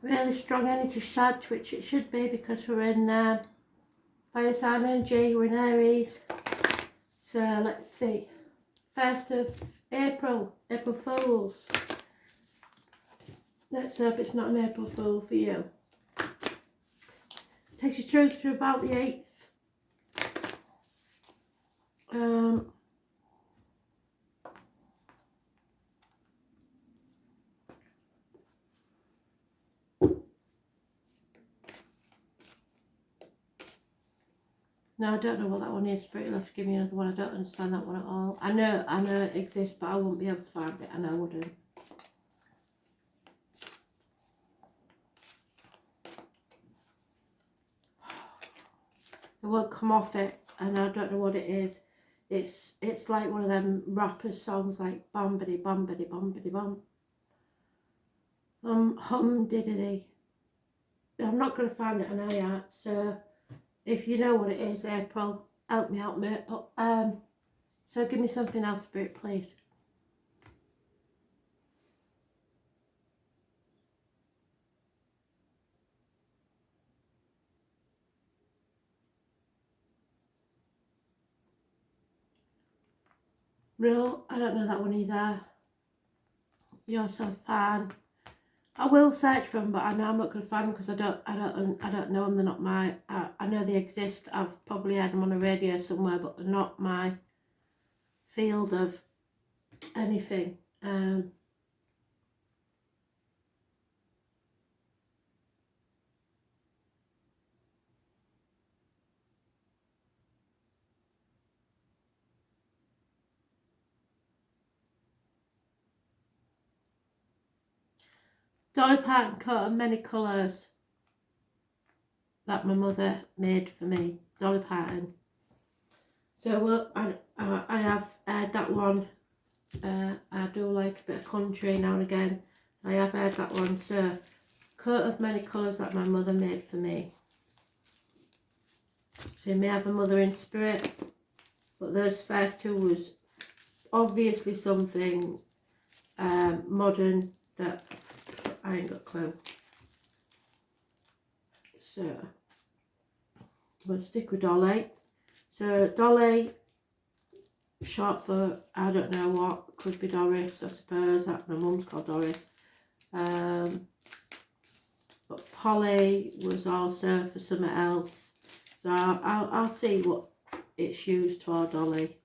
Really strong energy, Sag, which it should be because we're in fire sign energy, we're in Aries. So let's see. 1st of April, April Fools. Let's hope it's not an April Fool for you. Takes you through to about the 8th. No, I don't know what that one is. Spirit, you'll have to give me another one. I don't understand that one at all. I know it exists, but I wouldn't be able to find it. I know I wouldn't. It won't come off it, and I don't know what it is. It's like one of them rappers songs, like bombity bombity bombity bomb. Hum diddity. I'm not going to find it, I know yet. So if you know what it is, April, help me out, mate. But so give me something else, Spirit, please. No, I don't know that one either. You're so fine. I will search for them, but I know I'm not going to find them because I don't know them. They're not my. I know they exist. I've probably heard them on a radio somewhere, but they're not my field of anything. Dolly Parton coat of many colours that my mother made for me. Dolly Parton. So I have heard that one. I do like a bit of country now and again. I have heard that one. So coat of many colours that my mother made for me. So you may have a mother in spirit, but those first two was obviously something modern that I ain't got a clue. So we'll stick with Dolly. So Dolly, short for I don't know what, could be Doris, I suppose. That my mum's called Doris. But Polly was also for something else. So I'll see what it's used for, Dolly.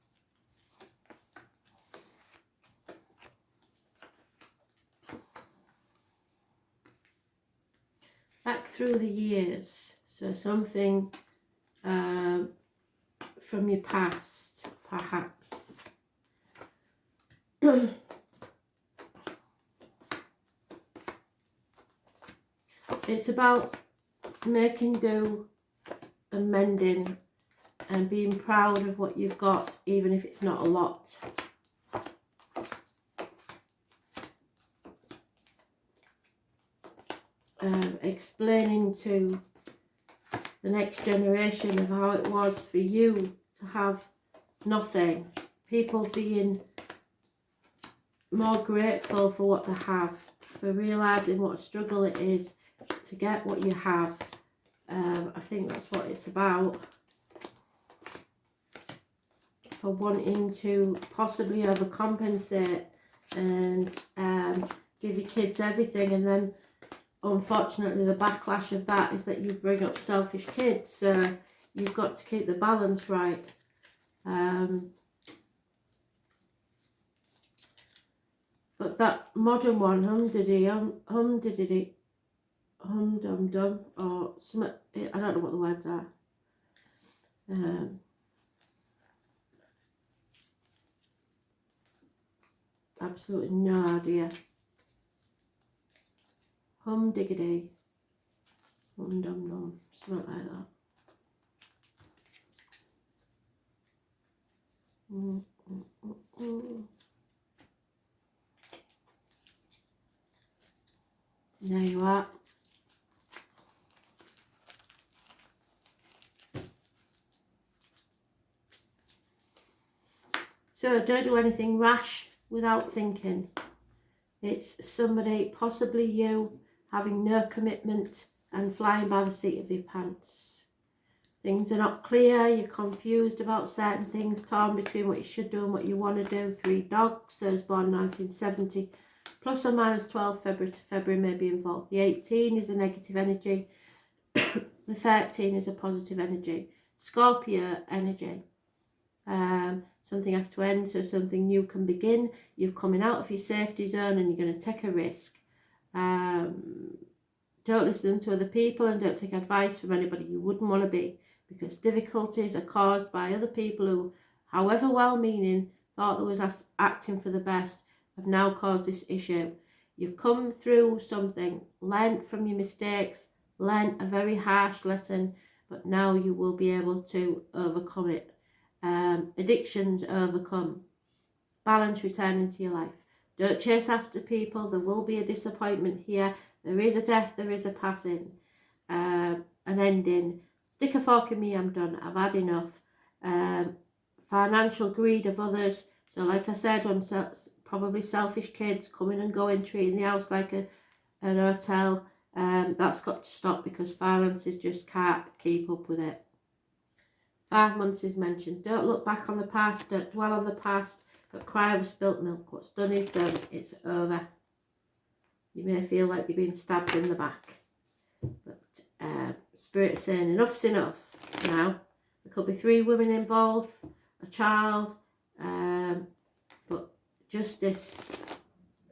Back through the years, so something from your past, perhaps. It's about making do and mending and being proud of what you've got, even if it's not a lot. Explaining to the next generation of how it was for you to have nothing. People being more grateful for what they have, for realising what a struggle it is to get what you have. I think that's what it's about. For wanting to possibly overcompensate and give your kids everything, and then unfortunately the backlash of that is that you bring up selfish kids. So you've got to keep the balance right. But that modern one, hum diddity, hum dum dum, or something, I don't know what the words are. Absolutely no idea. Hum diggity, hum dum dum, something like that. There you are. So don't do anything rash without thinking. It's somebody, possibly you, having no commitment and flying by the seat of your pants. Things are not clear, you're confused about certain things, torn between what you should do and what you want to do. 3 dogs, those born 1970, plus or minus 12 February to February may be involved. The 18 is a negative energy, the 13 is a positive energy. Scorpio energy. Something has to end so something new can begin. You're coming out of your safety zone and you're going to take a risk. Don't listen to other people and don't take advice from anybody you wouldn't want to be, because difficulties are caused by other people who, however well-meaning, thought they was acting for the best, have now caused this issue. You've come through something, learnt from your mistakes, learnt a very harsh lesson, but now you will be able to overcome it. Addictions overcome. Balance return into your life. Don't chase after people. There will be a disappointment here. There is a death, there is a passing, an ending. Stick a fork in me, I'm done. I've had enough. Financial greed of others. So like I said, on probably selfish kids coming and going, treating the house like an hotel. That's got to stop, because finances just can't keep up with it. 5 months is mentioned. Don't look back on the past, don't dwell on the past, but cry over spilt milk. What's done is done, it's over. You may feel like you're being stabbed in the back, but Spirit is saying enough's enough now. There could be 3 women involved, a child, but justice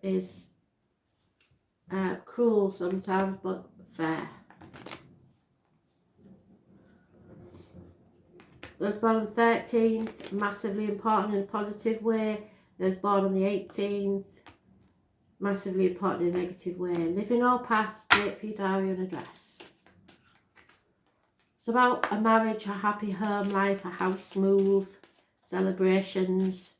is cruel sometimes, but fair. Those born on the 13th, massively important in a positive way. Those born on the 18th, massively important in a negative way. Living or past, date for your diary and address. It's about a marriage, a happy home life, a house move, celebrations,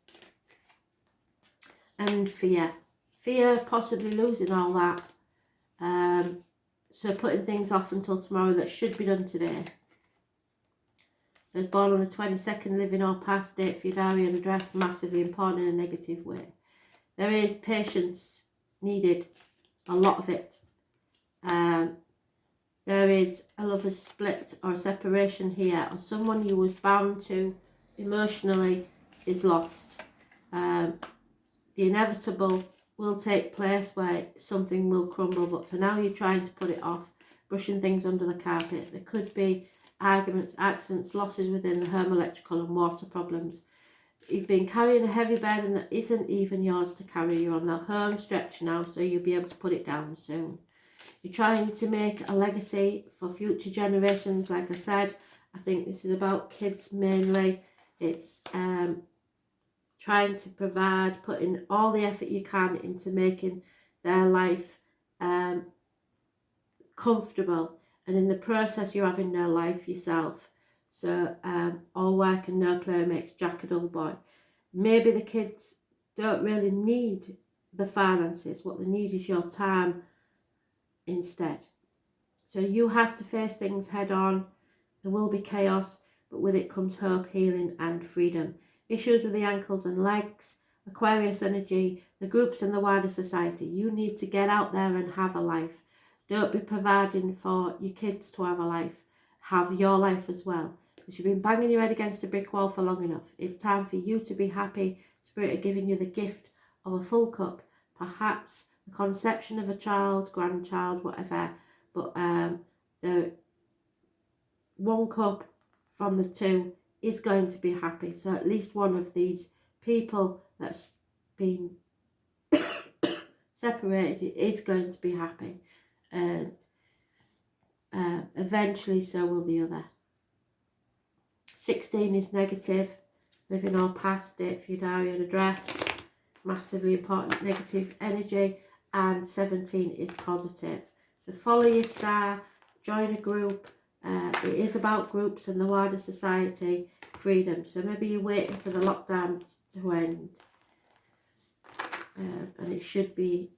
and fear. Fear, possibly losing all that. So putting things off until tomorrow that should be done today. Those born on the 22nd, living or past, date for your diary and address, massively important in a negative way. There is patience needed, a lot of it. There is a lover's split or a separation here, or someone you was bound to emotionally is lost. The inevitable will take place where something will crumble, but for now you're trying to put it off, brushing things under the carpet. There could be arguments, accidents, losses within the home, electrical and water problems. You've been carrying a heavy burden that isn't even yours to carry. You're on the home stretch now, so you'll be able to put it down soon. You're trying to make a legacy for future generations. Like I said, I think this is about kids mainly. It's trying to provide, putting all the effort you can into making their life comfortable. And in the process, you're having no life yourself. So all work and no play makes Jack a dull boy. Maybe the kids don't really need the finances. What they need is your time instead. So you have to face things head on. There will be chaos, but with it comes hope, healing and freedom. Issues with the ankles and legs, Aquarius energy, the groups and the wider society. You need to get out there and have a life. Don't be providing for your kids to have a life. Have your life as well. Because you've been banging your head against a brick wall for long enough. It's time for you to be happy. Spirit are giving you the gift of a full cup. Perhaps the conception of a child, grandchild, whatever. But the 1 cup from the 2 is going to be happy. So at least one of these people that's been separated is going to be happy. And eventually so will the other. 16 is negative, living or past, date for your diary and address, massively important negative energy, and 17 is positive. So follow your star, join a group. It is about groups and the wider society, freedom. So maybe you're waiting for the lockdown to end, and it should be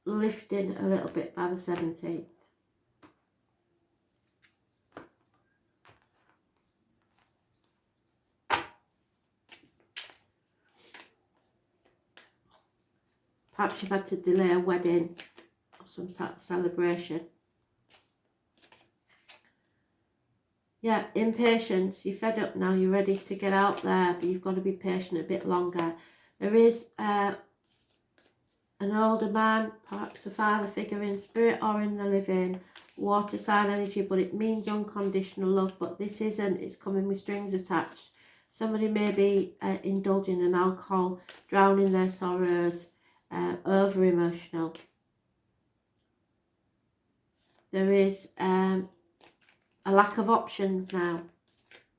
lifting a little bit by the 17th. Perhaps you've had to delay a wedding, or some celebration. Yeah, impatience. You're fed up now. You're ready to get out there, but you've got to be patient a bit longer. There is an older man, perhaps a father figure in spirit or in the living, water sign energy, but it means unconditional love. But this isn't. It's coming with strings attached. Somebody may be indulging in alcohol, drowning their sorrows, over emotional. There is a lack of options now,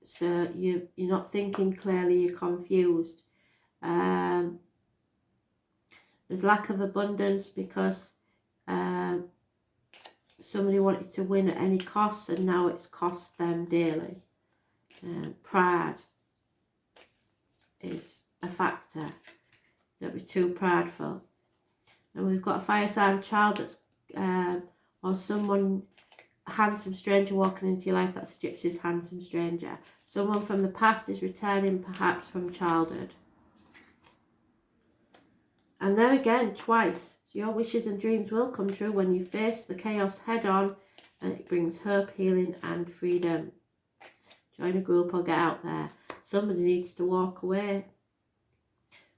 so you're not thinking clearly, you're confused. There's lack of abundance because somebody wanted to win at any cost and now it's cost them dearly. Pride is a factor. Don't be too prideful. And we've got a fire sign child that's or someone, a handsome stranger walking into your life. That's a gypsy's handsome stranger. Someone from the past is returning, perhaps from childhood. And there again, twice. So your wishes and dreams will come true when you face the chaos head on, and it brings hope, healing and freedom. Join a group or get out there. Somebody needs to walk away.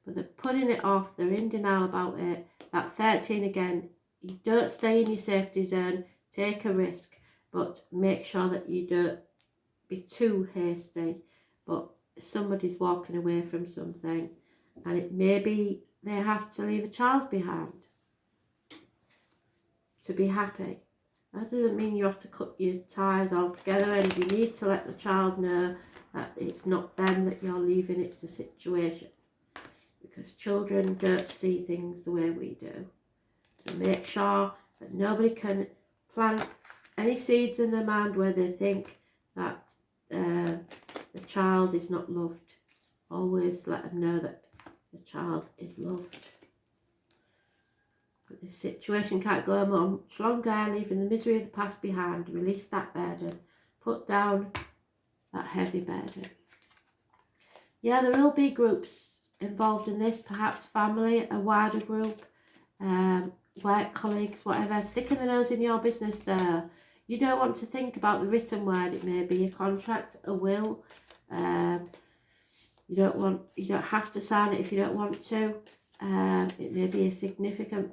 But they're putting it off. They're in denial about it. That 13 again. You don't stay in your safety zone. Take a risk. But make sure that you don't be too hasty. But somebody's walking away from something. And it may be they have to leave a child behind to be happy. That doesn't mean you have to cut your ties altogether, and you need to let the child know that it's not them that you're leaving, it's the situation. Because children don't see things the way we do. So make sure that nobody can plant any seeds in their mind where they think that the child is not loved. Always let them know that the child is loved. But this situation can't go much longer, leaving the misery of the past behind. Release that burden. Put down that heavy burden. Yeah, there will be groups involved in this, perhaps family, a wider group, work colleagues, whatever. Sticking the nose in your business there. You don't want to think about the written word. It may be a contract, a will. You don't have to sign it if you don't want to. It may be a significant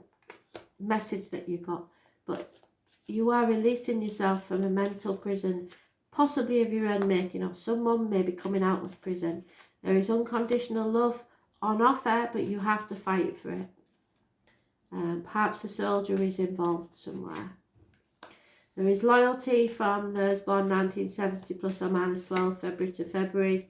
message that you got, but you are releasing yourself from a mental prison, possibly of your own making, or someone may be coming out of prison. There is unconditional love on offer, but you have to fight for it. Perhaps a soldier is involved somewhere. There is loyalty from those born 1970 plus or minus 12 February to February.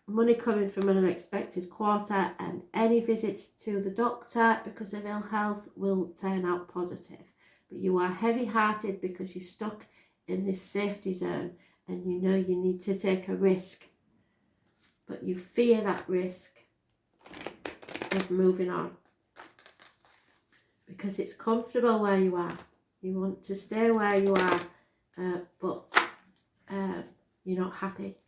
Money coming from an unexpected quarter, and any visits to the doctor because of ill health will turn out positive. But you are heavy-hearted because you're stuck in this safety zone and you know you need to take a risk. But you fear that risk of moving on because it's comfortable where you are. You want to stay where you are, but you're not happy.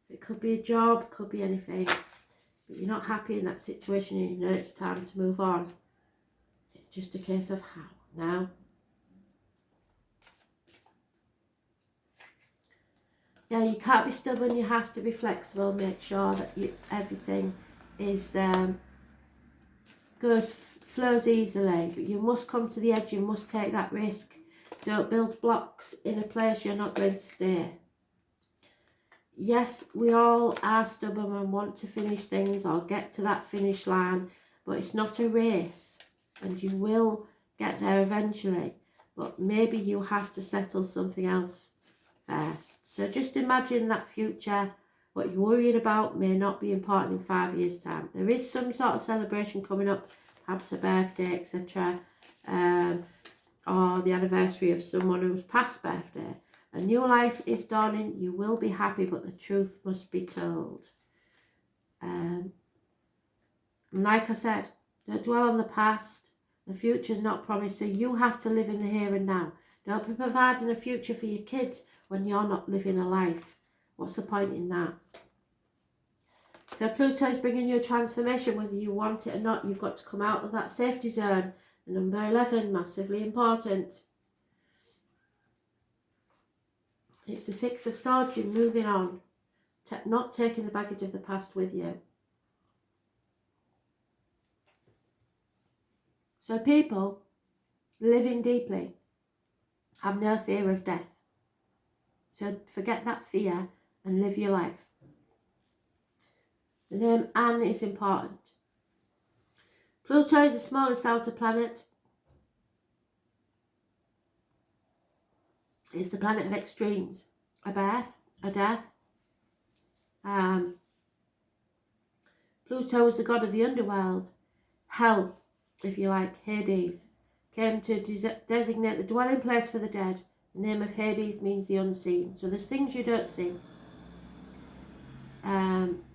It could be a job, could be anything, but you're not happy in that situation and you know it's time to move on. It's just a case of how now. Yeah, you can't be stubborn, you have to be flexible. Make sure that everything is flows easily, but you must come to the edge, you must take that risk. Don't build blocks in a place you're not going to stay. Yes, we all are stubborn and want to finish things or get to that finish line, but it's not a race and you will get there eventually. But maybe you have to settle something else first. So just imagine that future, what you're worried about may not be important in 5 years' time. There is some sort of celebration coming up, perhaps a birthday, etc. Or the anniversary of someone who's past birthday. A new life is dawning. You will be happy, but the truth must be told. And like I said, don't dwell on the past. The future is not promised, so you have to live in the here and now. Don't be providing a future for your kids when you're not living a life. What's the point in that? So Pluto is bringing you a transformation, whether you want it or not. You've got to come out of that safety zone. Number 11, massively important. It's the Six of Swords. You're moving on, not taking the baggage of the past with you. So people living deeply have no fear of death. So forget that fear and live your life. The name Anne is important. Pluto is the smallest outer planet. It's the planet of extremes. A birth, a death. Pluto is the god of the underworld. Hell, if you like, Hades, came to designate the dwelling place for the dead. The name of Hades means the unseen. So there's things you don't see.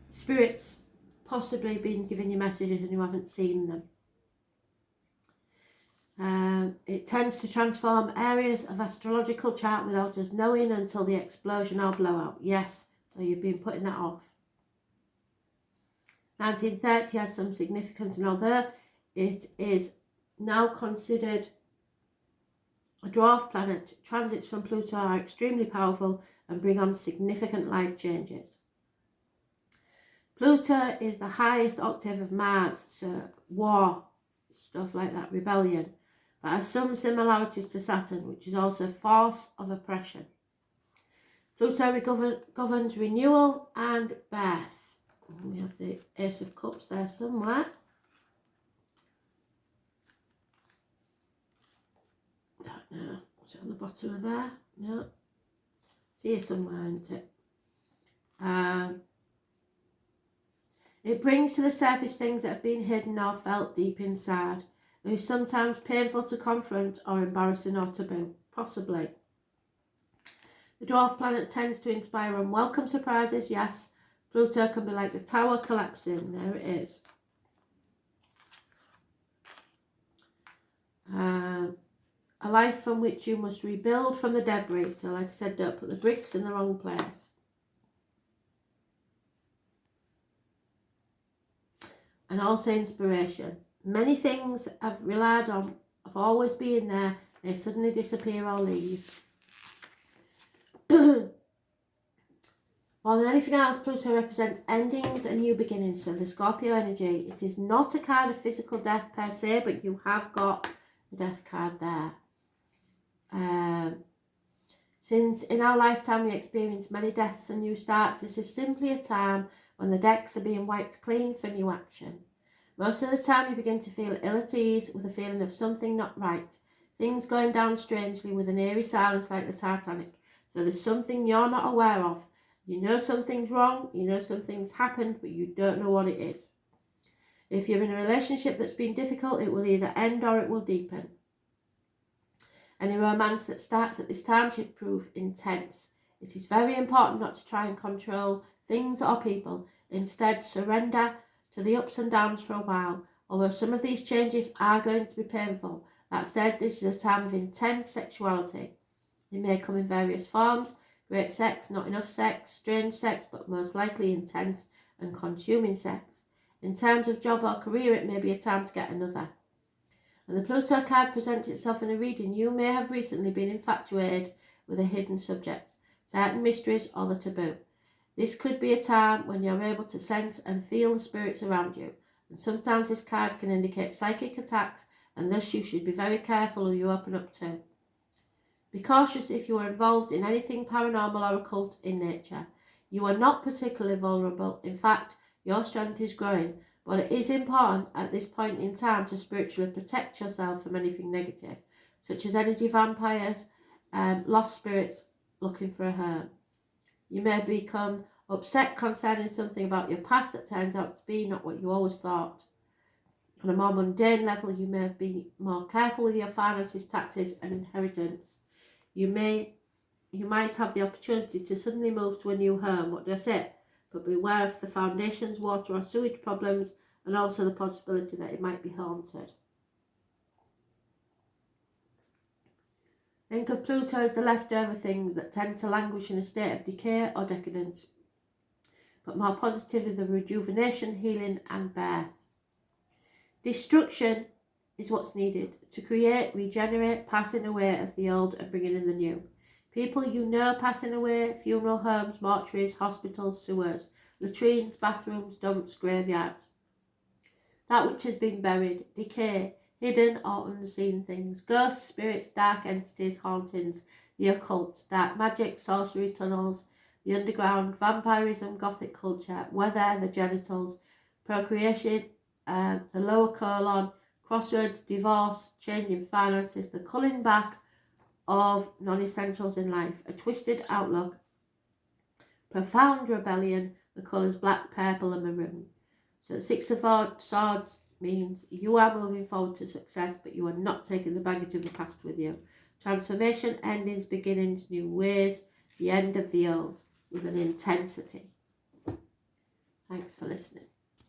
Spirits possibly been giving you messages and you haven't seen them. It tends to transform areas of astrological chart without us knowing until the explosion or blowout. Yes, so you've been putting that off. 1930 has some significance, and although it is now considered a dwarf planet, transits from Pluto are extremely powerful and bring on significant life changes. Pluto is the highest octave of Mars, so war, stuff like that, rebellion, but has some similarities to Saturn, which is also a force of oppression. Pluto governs renewal and birth. We have the Ace of Cups there somewhere. Don't know. Is it on the bottom of there? No. It's here somewhere, isn't it? It brings to the surface things that have been hidden or felt deep inside. It is sometimes painful to confront or embarrassing or taboo, possibly. The dwarf planet tends to inspire unwelcome surprises. Yes, Pluto can be like the tower collapsing. There it is. A life from which you must rebuild from the debris. So like I said, don't put the bricks in the wrong place. And also inspiration. Many things I've relied on have always been there. They suddenly disappear or leave. More than anything else, Pluto represents endings and new beginnings. So the Scorpio energy, it is not a card of physical death per se, but you have got the death card there. Since in our lifetime we experience many deaths and new starts, this is simply a time when the decks are being wiped clean for new action. Most of the time you begin to feel ill at ease with a feeling of something not right, things going down strangely with an eerie silence like the Titanic. So there's something you're not aware of. You know something's wrong, you know something's happened, but you don't know what it is. If you're in a relationship that's been difficult, it will either end or it will deepen. Any romance that starts at this time should prove intense. It is very important not to try and control things or people. Instead, surrender to the ups and downs for a while. Although some of these changes are going to be painful, that said, this is a time of intense sexuality. It may come in various forms: great sex, not enough sex, strange sex, but most likely intense and consuming sex. In terms of job or career, it may be a time to get another. When the Pluto card presents itself in a reading, you may have recently been infatuated with a hidden subject, certain mysteries or the taboo. This could be a time when you're able to sense and feel the spirits around you, and sometimes this card can indicate psychic attacks, and thus you should be very careful who you open up to. Be cautious if you are involved in anything paranormal or occult in nature. You are not particularly vulnerable. In fact, your strength is growing, but it is important at this point in time to spiritually protect yourself from anything negative, such as energy vampires, lost spirits looking for a home. You may become upset concerning something about your past that turns out to be not what you always thought. On a more mundane level, you may be more careful with your finances, taxes and inheritance. You might have the opportunity to suddenly move to a new home. What did I say? But beware of the foundations, water or sewage problems, and also the possibility that it might be haunted. Think of Pluto as the leftover things that tend to languish in a state of decay or decadence. but more positive in the rejuvenation, healing and birth. Destruction is what's needed to create, regenerate, passing away of the old and bringing in the new. People you know passing away, funeral homes, mortuaries, hospitals, sewers, latrines, bathrooms, dumps, graveyards. That which has been buried, decay, hidden or unseen things, ghosts, spirits, dark entities, hauntings, the occult, dark magic, sorcery, tunnels, the underground, vampirism, gothic culture, weather, the genitals, procreation, the lower colon, crossroads, divorce, changing finances, the culling back of non-essentials in life, a twisted outlook, profound rebellion, the colours black, purple and maroon. So the Six of Swords means you are moving forward to success, but you are not taking the baggage of the past with you. Transformation, endings, beginnings, new ways, the end of the old with an intensity. Thanks for listening.